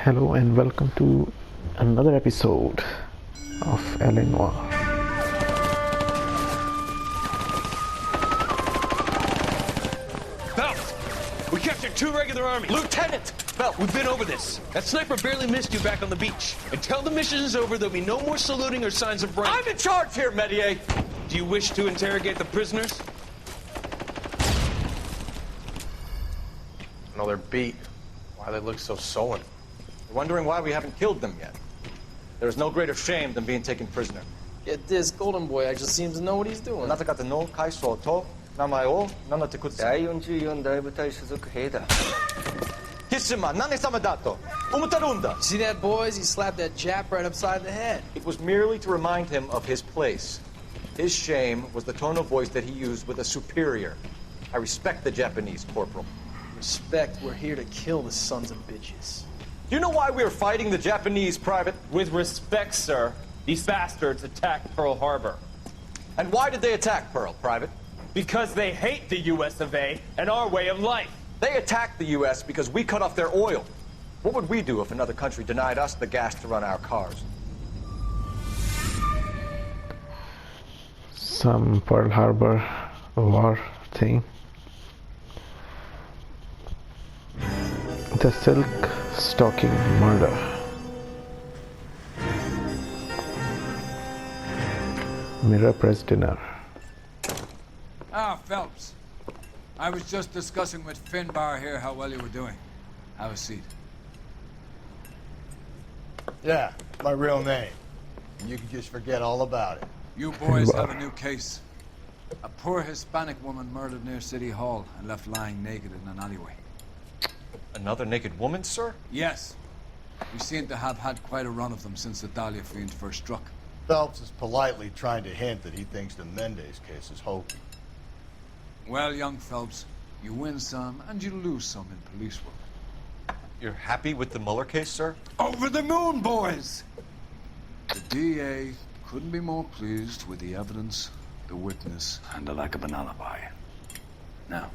Hello and welcome to another episode of Noire. Phelps, we captured 2 regular army. Lieutenant! Phelps, we've been over this. That sniper barely missed you back on the beach. Until the mission is over, there'll be no more saluting or signs of rank. I'm in charge here, Medier! Do you wish to interrogate the prisoners? No, they're beat. Why they look so sullen? We're wondering why we haven't killed them yet. There is no greater shame than being taken prisoner. Get this, Golden Boy actually seems to know what he's doing. なた方の階層と名前を名乗ってください。第44大部隊所属兵だ。キッシュマン、何様だと思ってるんだ。 See that, boys? He slapped that Jap right upside the head. It was merely to remind him of his place. His shame was the tone of voice that he used with a superior. I respect the Japanese, Corporal. Respect, we're here to kill the sons of bitches. Do you know why we are fighting the Japanese, Private? With respect, sir, these bastards attacked Pearl Harbor. And why did they attack Pearl, Private? Because they hate the US of A and our way of life. They attacked the U.S. because we cut off their oil. What would we do if another country denied us the gas to run our cars? Some Pearl Harbor war thing. The silk stocking murder. Mirror press dinner. Ah, Phelps. I was just discussing with Finbar here how well you were doing. Have a seat. Yeah, my real name. And you can just forget all about it. You boys have a new case. A poor Hispanic woman murdered near City Hall and left lying naked in an alleyway. Another naked woman, sir? Yes. We seem to have had quite a run of them since the Dahlia fiend first struck. Phelps is politely trying to hint that he thinks the Mendez case is hokey. Well, young Phelps, you win some and you lose some in police work. You're happy with the Mueller case, sir? Over the moon, boys! The DA couldn't be more pleased with the evidence, the witness, and the lack of an alibi. Now,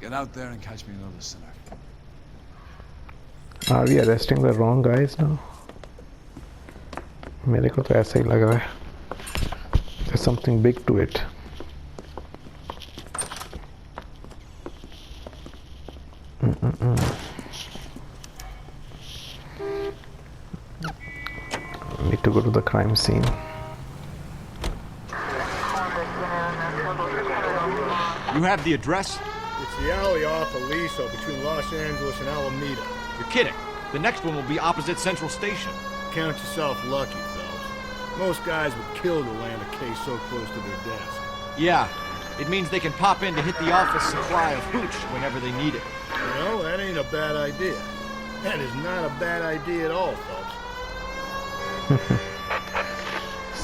get out there and catch me another sinner. Are we arresting the wrong guys now? मेरे को तो ऐसा ही लग रहा है. There's something big to it. Need to go to the crime scene. You have the address? It's the alley off Aliso between Los Angeles and Alameda. You're kidding. The next one will be opposite Central Station. Count yourself lucky, Phelps. Most guys would kill to land a case so close to their desk. Yeah, it means they can pop in to hit the office supply of hooch whenever they need it. You know, that ain't a bad idea. That is not a bad idea at all, Phelps.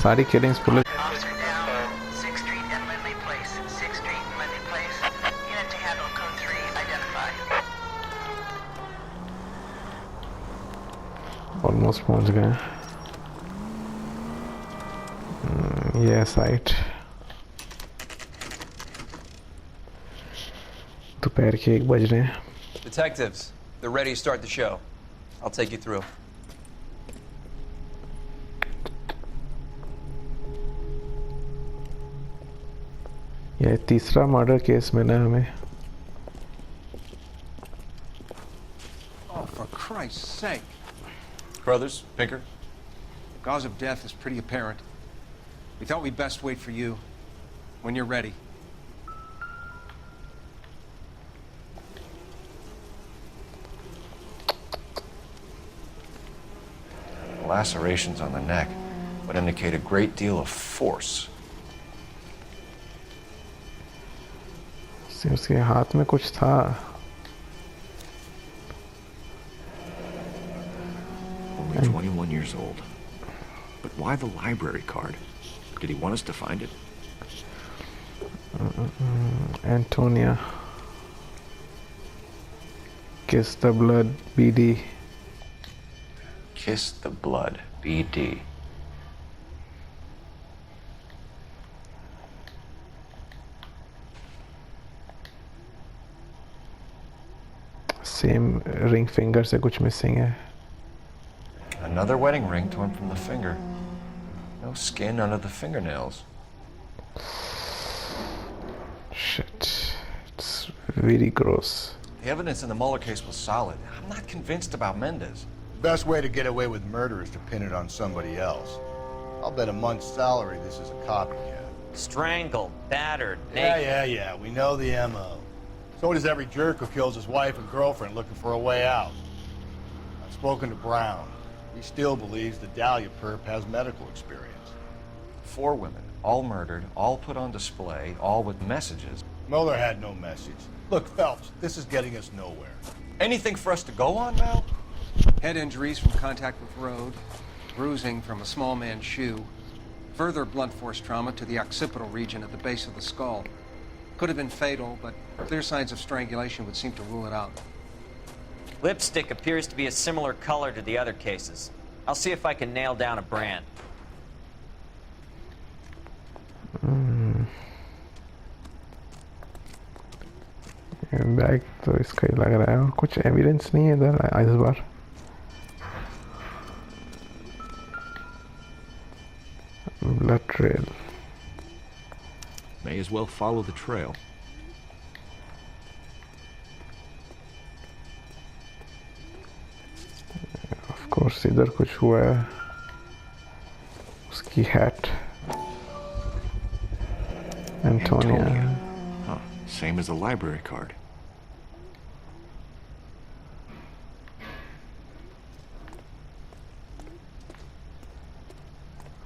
सारी killings police. Officer down, 6th Street and Lindley Place. 6th Street and Lindley Place. Unit to handle code 3 identified. Almost पहुंच गए. ये site. दोपहर के 1 बज रहे हैं. Detectives, they're ready to start the show. I'll take you through. ये तीसरा मर्डर केस मिला हमें. Oh, for Christ's sake. Brothers, Pinker? The cause of death is pretty apparent. We thought we'd best wait for you. When you're ready. Lacerations on the neck would indicate a great deal of force. उसके हाथ में कुछ था. Only 21 years old. But why the library card? Did he want us to find it? Antonia. Kiss the blood, BD. Kiss the blood, BD. Same ring finger से कुछ missing है. Another wedding ring torn from the finger. No skin under the fingernails. Shit. It's very gross. The evidence in the Mueller case was solid. I'm not convinced about Mendez. Best way to get away with murder is to pin it on somebody else. I'll bet a month's salary this is a copycat. Strangled, battered, naked. Yeah. We know the M.O. So does every jerk who kills his wife and girlfriend looking for a way out. I've spoken to Brown. He still believes the Dahlia perp has medical experience. 4 women, all murdered, all put on display, all with messages. Mueller had no message. Look, Phelps, this is getting us nowhere. Anything for us to go on now? Head injuries from contact with road, bruising from a small man's shoe, further blunt force trauma to the occipital region at the base of the skull. Could have been fatal, but clear signs of strangulation would seem to rule it out. Lipstick appears to be a similar color to the other cases. I'll see if I can nail down a brand. Bag तो इसका ही लग रहा है और कुछ evidence नहीं है इधर इस बार. Blood trail. May as well follow the trail. Of course, इधर कुछ हुआ है. उसकी hat. Antonia. Huh. Same as the library card.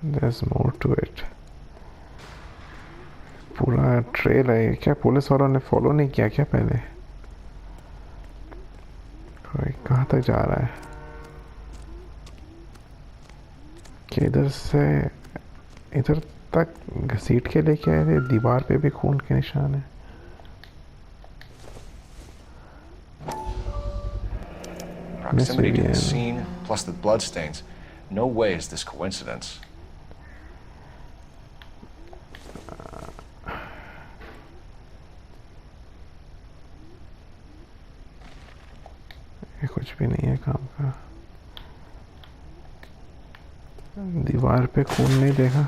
There's more to it. पूरा ट्रेल है क्या? पुलिस वालों ने फॉलो नहीं किया क्या पहले? कोई कहाँ तक जा रहा है? कि इधर से इधर तक घसीट के लेके आए थे. दीवार पे भी खून के निशान है. Proximity to the scene, plus the bloodstains. No way is this coincidence. ये कुछ भी नहीं है काम का. दीवार पे खून नहीं देखा.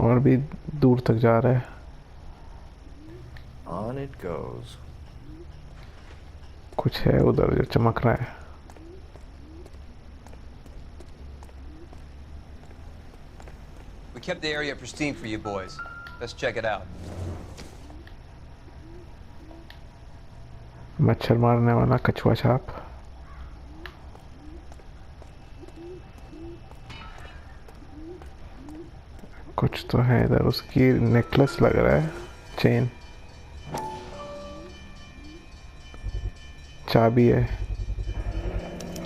और भी दूर तक जा रहा है. On it goes. कुछ है उधर जो चमक रहा है. We kept the area pristine for you boys. Let's check it out. मच्छर मारने वाला कछुआ छाप. कुछ तो है इधर. उसकी नेकलेस लग रहा है. चेन. चाबी है.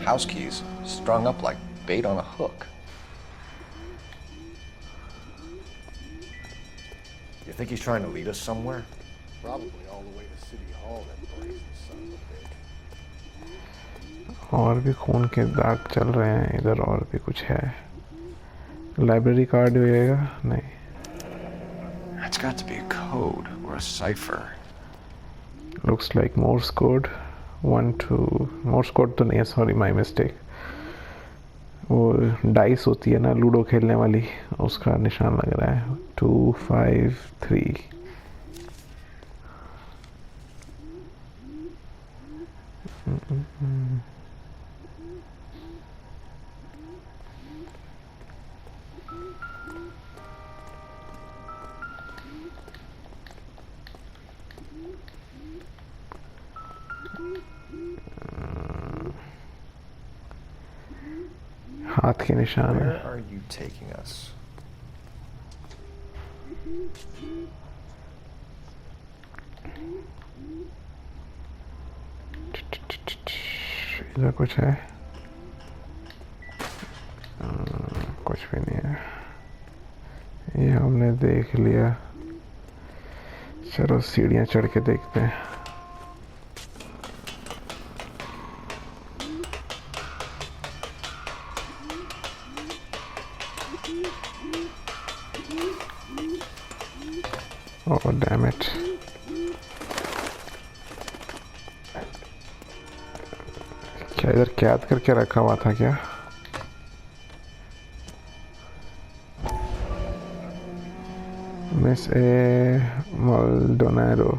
House keys, strung up like bait on a hook. You think he's trying to lead us somewhere? Probably all the way to City Hall, that brazen son of a bitch. और भी खून के दाग चल रहे हैं इधर. और भी कुछ है. लाइब्रेरी कार्ड होएगा? नहीं. That's got to be a code or a cipher. Looks like Morse code. 1 2 Morse code तो नहीं है. Sorry, my mistake. वो डाइस होती है ना लूडो खेलने वाली, उसका निशान लग रहा है. 2 5 3. हाथ के निशान है. Where are you taking us? इधर कुछ है? कुछ भी नहीं है. ये हमने देख लिया. चलो सीढ़ियाँ चढ़ के देखते हैं. Oh damn it. क्या इधर कैद करके रखा हुआ था क्या? मिस ए माल्डोनाडो,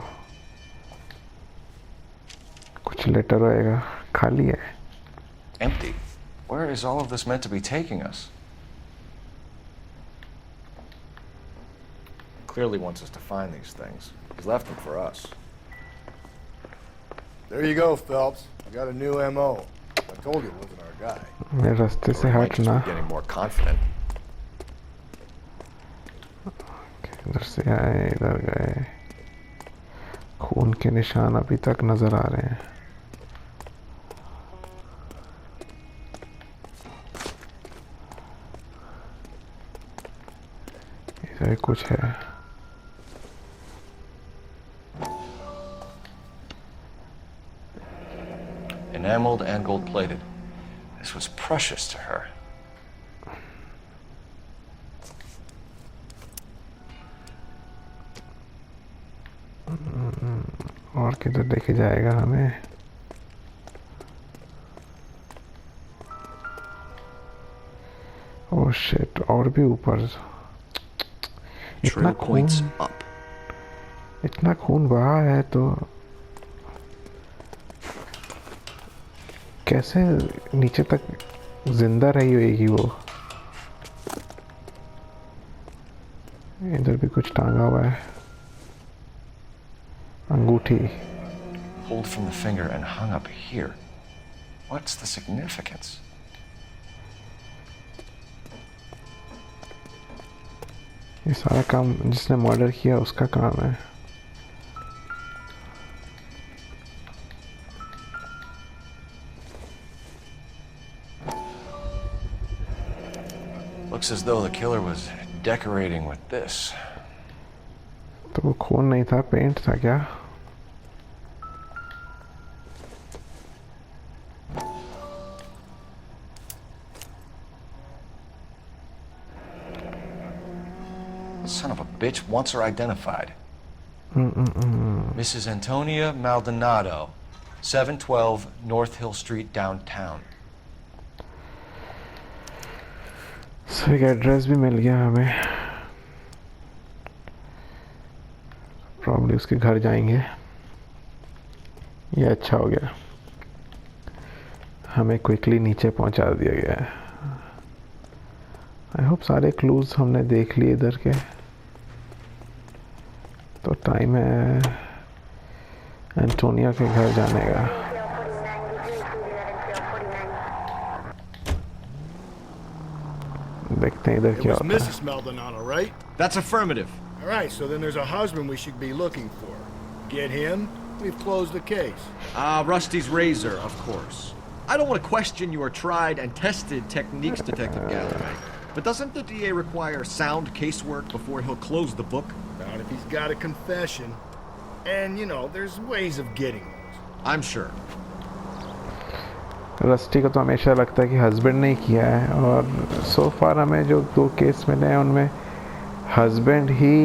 कुछ लेटर होएगा। खाली है। Empty. Where is all of this meant to be taking us? Clearly wants us to find these things. He's left them for us. There you go, Phelps. I got a new MO. I told you it wasn't our guy. मेरे रास्ते से Or he might just हटना। be getting more confident. इधर से आए, इधर गए। खून के निशान अभी तक नजर आ रहे हैं। इधर कुछ है। Enameled and gold plated. This was precious to her. और किधर देखे जाएगा हमें? ओह शिट, और भी ऊपर। इतना खून, इतना खून बहा है तो कैसे नीचे तक जिंदा रही होगी वो? इधर भी कुछ टांगा हुआ है। अंगूठी। Pulled from the finger and hung up here. What's the significance? ये सारा काम जिसने मर्डर किया उसका काम है। Looks as though the killer was decorating with this. तो वो खून नहीं था, पेंट था क्या? Son of a bitch wants her identified. Mrs. Antonia Maldonado, 712 North Hill Street, downtown. सो एक एड्रेस भी मिल गया हमें। प्रॉब्ली उसके घर जाएंगे। ये अच्छा हो गया, हमें क्विकली नीचे पहुंचा दिया गया है। आई होप सारे क्लूज हमने देख लिए इधर के। तो टाइम है एंटोनिया के घर जाने का। देखते हैं इधर क्या होता है। Mrs. Maldonado, right? That's affirmative. All right, so then there's a husband we should be looking for. Get him, we've closed the case. Rusty's razor, of course. I don't want to question your tried and tested techniques, Detective Galloway. But doesn't the DA require sound casework before he'll close the book? Not if he's got a confession. And, you know, there's ways of getting those. I'm sure. Rusty को तो हमेशा लगता है कि husband ने किया है, और सो फार हमें जो 2 केस मिले हैं उनमें हस्बैंड ही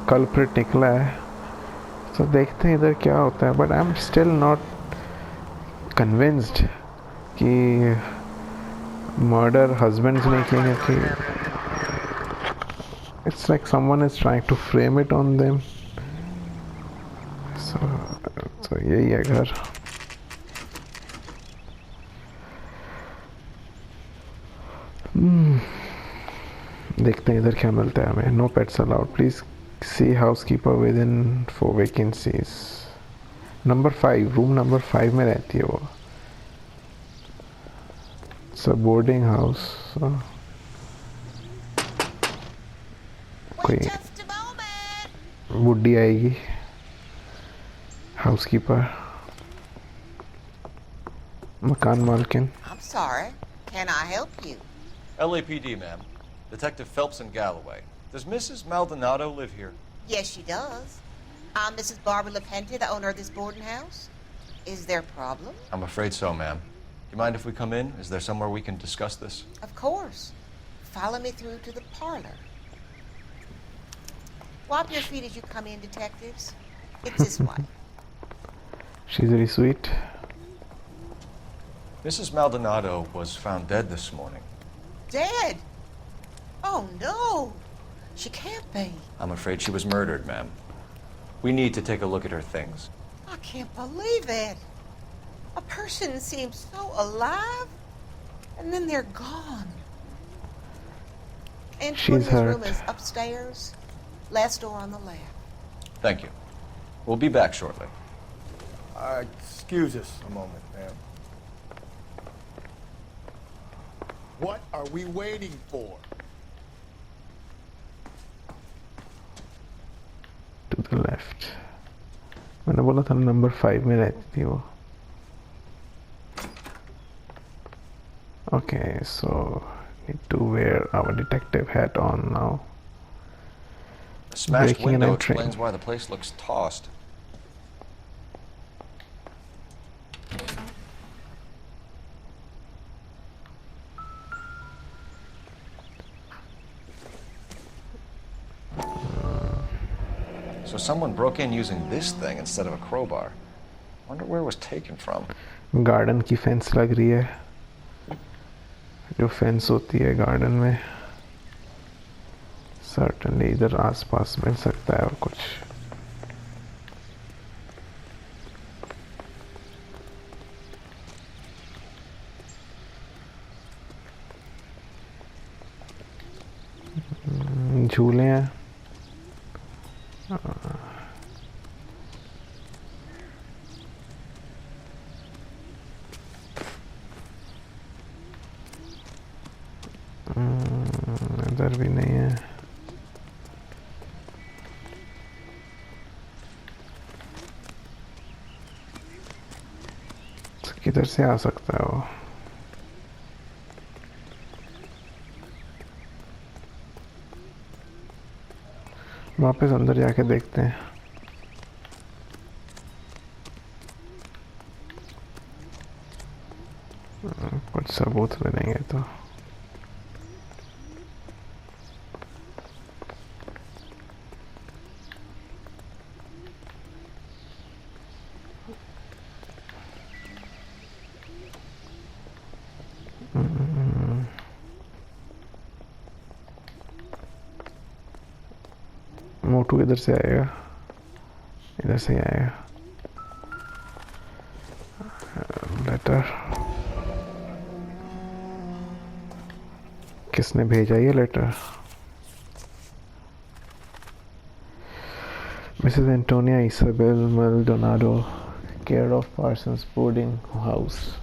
कल्प्रिट निकला है। तो देखते हैं इधर क्या होता है। But I am still not convinced कि मर्डर हस्बैंड्स ने किया कि it's like someone is trying to frame it on them. So यही है घर। देखते हैं इधर क्या मिलता है हमें। No pets allowed, please see housekeeper with in 4 vacancies. Number 5, room number 5 में रहती है वो। It's a boarding house. कोई बुड्ढी आएगी हाउसकीपर, मकान मालकिन। I'm sorry. Can I help you? LAPD, ma'am. Detective Phelps and Galloway. Does Mrs. Maldonado live here? Yes, she does. I'm Mrs. Barbara LaPenta, the owner of this boarding house. Is there a problem? I'm afraid so, ma'am. Do you mind if we come in? Is there somewhere we can discuss this? Of course. Follow me through to the parlor. Wipe your feet as you come in, detectives. It's this way. She's very sweet. Mrs. Maldonado was found dead this morning. Dead? Oh, no. She can't be. I'm afraid she was murdered, ma'am. We need to take a look at her things. I can't believe it. A person seems so alive, and then they're gone. Antonia's room is upstairs, last door on the left. Thank you. We'll be back shortly. Excuse us a moment, ma'am. What are we waiting for? To the left. मैंने बोला था number 5 में रहती थी वो. Okay, so need to wear our detective hat on now. The smashed Breaking and window entering. explains why the place looks tossed. So someone broke in using this thing instead of a crowbar. Wonder where it was taken from. Garden की fence लग रही है. जो fence होती है garden में. Certainly इधर आसपास मिल सकता है और कुछ. झूले हैं. इधर भी नहीं है. किधर से आ सकता है वो? वापस अंदर जाके देखते हैं. कुछ सबूत मिलेंगे तो. मोटू इधर से आएगा. इधर से ही आएगा. लेटर. किसने भेजा ये letter? Mrs. Antonia Isabel Maldonado, care of Parsons Boarding House.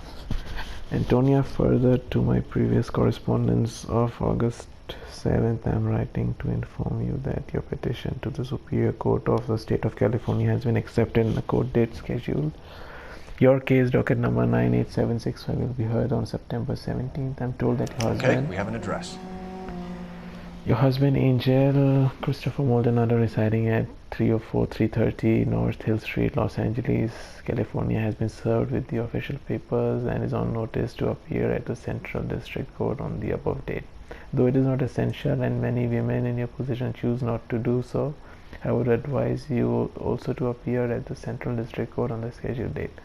Antonia, further to my previous correspondence of August 7th, I am writing to inform you that your petition to the Superior Court of the State of California has been accepted in the court date scheduled. Your case, docket number 98765, will be heard on September 17th. I'm told that your husband... Okay, we have an address. Your husband, Angel Christopher Maldonado, residing at 330 North Hill Street, Los Angeles, California, has been served with the official papers and is on notice to appear at the Central District Court on the above date. Though it is not essential and many women in your position choose not to do so, I would advise you also to appear at the Central District Court on the scheduled date.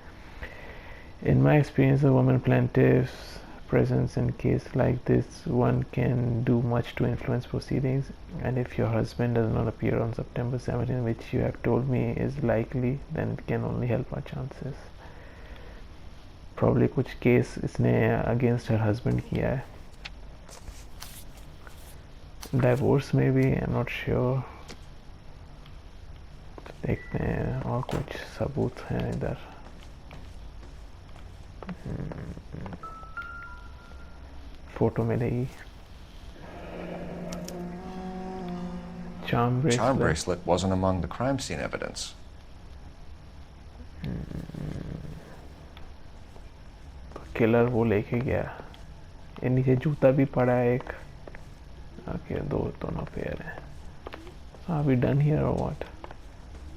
In my experience, a woman plaintiff's presence in case like this one can do much to influence proceedings, and if your husband does not appear on September 17, which you have told me is likely, then it can only help our chances. Probably कुछ case इसने against her husband किया है. Divorce maybe, I'm not sure. देखते हैं और कुछ सबूत हैं इधर. फोटो मिलेगी. Charm bracelet. Charm bracelet wasn't among the crime scene evidence. Killer वो लेके गया. ये नीचे जूता भी पड़ा है एक. ओके, दोनों पेयर हैं. Are we done here or what?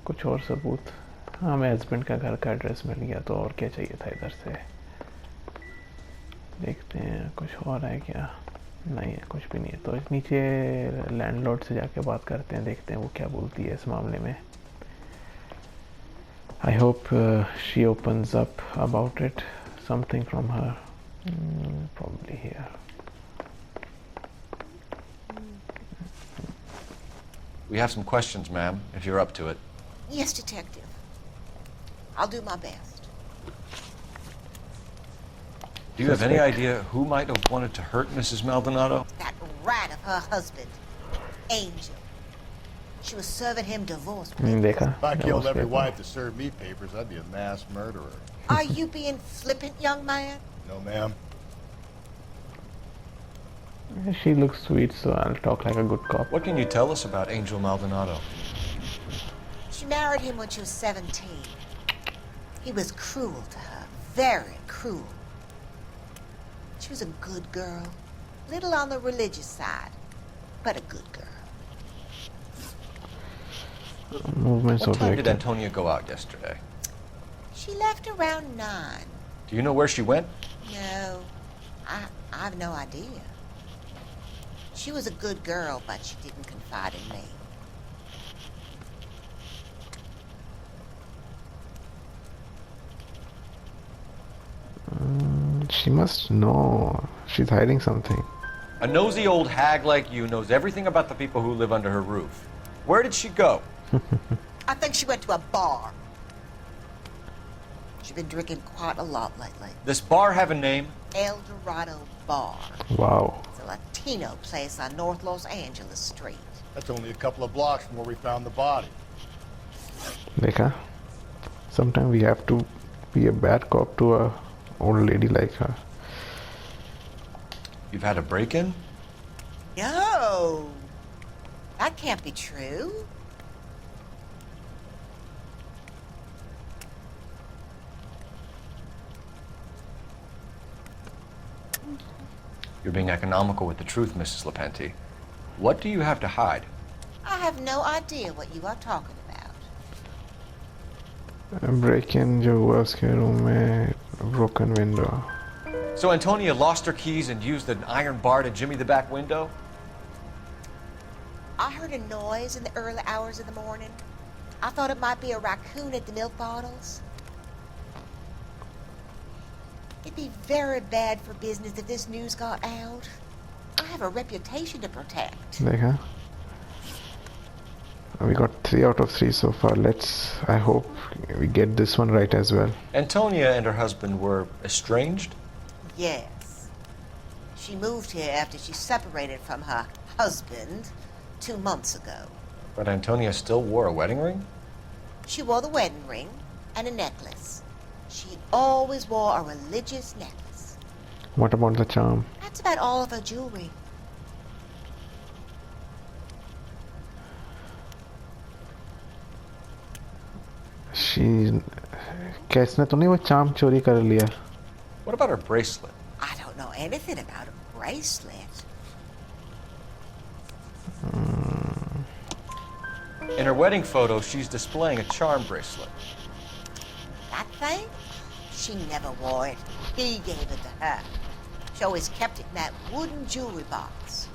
कुछ और सबूत. हाँ, मेरे हस्बैंड का घर का एड्रेस मिल गया, तो और क्या चाहिए था इधर से. देखते हैं कुछ और है क्या. नहीं है, कुछ भी नहीं है. तो इस नीचे लैंडलॉर्ड से जाके बात करते हैं, देखते हैं वो क्या बोलती है इस मामले में. I hope she opens up about it, something from her. Probably here. We have some questions, ma'am, if you're up to it. Yes, Detective. I'll do my best. Do you have any idea who might have wanted to hurt Mrs. Maldonado? That rat of her husband, Angel. She was serving him divorce papers. If I killed every wife to serve me papers, I'd be a mass murderer. Are you being flippant, young man? No, ma'am. She looks sweet, so I'll talk like a good cop. What can you tell us about Angel Maldonado? She married him when she was 17. He was cruel to her, very cruel. She was a good girl, little on the religious side, but a good girl. Movements What of time the did Antonia go out yesterday? She left around 9. Do you know where she went? No, I have no idea. She was a good girl, but she didn't confide in me. She must know. She's hiding something. A nosy old hag like you knows everything about the people who live under her roof. Where did she go? I think she went to a bar. She's been drinking quite a lot lately. This bar have a name? El Dorado Bar. Wow. It's a Latino place on North Los Angeles Street. That's only a couple of blocks from where we found the body. Dekha? Sometimes we have to be a bad cop to a old lady like her. You've had a break-in? No, that can't be true. You're being economical with the truth, Mrs. Lepenti. What do you have to hide? I have no idea what you are talking about. Break-in जो हुआ उसके room में broken window. So Antonia lost her keys and used an iron bar to jimmy the back window? I heard a noise in the early hours of the morning. I thought it might be a raccoon at the milk bottles. It'd be very bad for business if this news got out. I have a reputation to protect. देखा? We got 3 out of 3 so far. I hope we get this one right as well. Antonia and her husband were estranged? Yes. She moved here after she separated from her husband 2 months ago. But Antonia still wore a wedding ring? She wore the wedding ring and a necklace. She always wore a religious necklace. What about the charm? That's about all of her jewelry. क्या इसने तो नहीं वो चाम चोरी कर लिया? What about her bracelet? I don't know anything about a bracelet. In her wedding photo, she's displaying a charm bracelet. That thing? She never wore it. He gave it to her. She always kept it in that wooden jewelry box.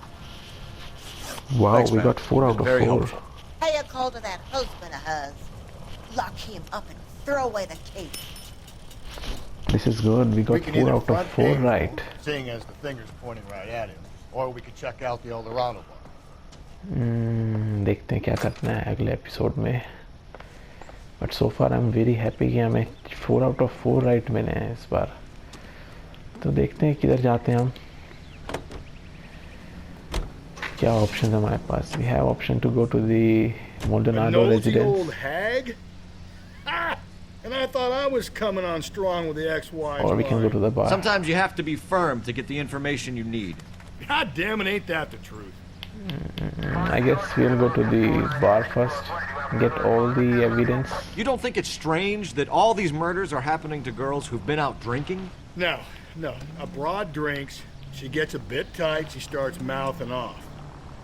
Wow, Thanks, we ma'am. got 4 out of Very 4. helpful. Pay a call to that husband of hers. Lock him up and throw away the key. This is good. We got 4 out of 4 right. Seeing as the finger's pointing right at him. Or we could check out the El Dorado bar. देखते हैं क्या करना है अगले episode में. But so far I'm very happy कि हमें 4 out of 4 right मिले हैं इस बार. तो देखते हैं किधर जाते हैं हम. क्या ऑप्शन है हमारे पास? We have option to go to the Maldonado residence. Old hag? Ah! And I thought I was coming on strong with the ex-wife. Or we can go to the bar. Sometimes you have to be firm to get the information you need. God damn it, ain't that the truth? I guess we'll go to the bar first, get all the evidence. You don't think it's strange that all these murders are happening to girls who've been out drinking? No. A broad drinks, she gets a bit tight, she starts mouthing off.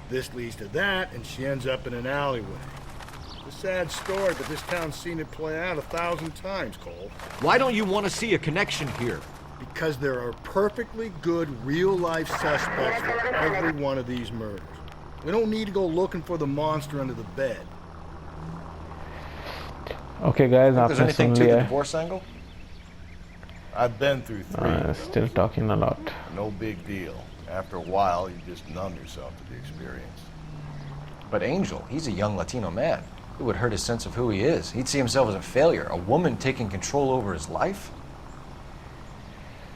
This leads to that, and she ends up in an alleyway. It's a sad story, but this town's seen it play out 1,000 times, Cole. Why don't you want to see a connection here? Because there are perfectly good real-life suspects for every one of these murders. We don't need to go looking for the monster under the bed. Okay guys, There's आपने anything soon to the लिया. divorce angle? I've been through 3. Still talking a lot. No big deal. After a while, you just numb yourself to the experience. But Angel, he's a young Latino man. It would hurt his sense of who he is. He'd see himself as a failure. A woman taking control over his life?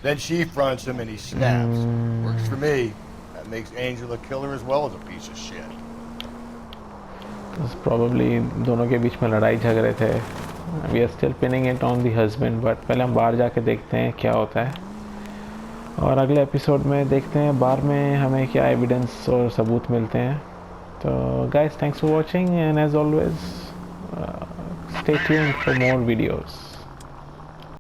Then she fronts him and he snaps. Works for me. That makes Angel a killer as well as a piece of shit. Probably दोनों के बीच में लड़ाई झगड़े थे. We are still pinning it on the husband, but पहले हम बाहर जाके देखते हैं क्या होता है. और अगले एपिसोड में देखते हैं बाहर में हमें क्या एविडेंस और सबूत मिलते हैं. तो guys, thanks for watching, and as always, stay tuned for more videos.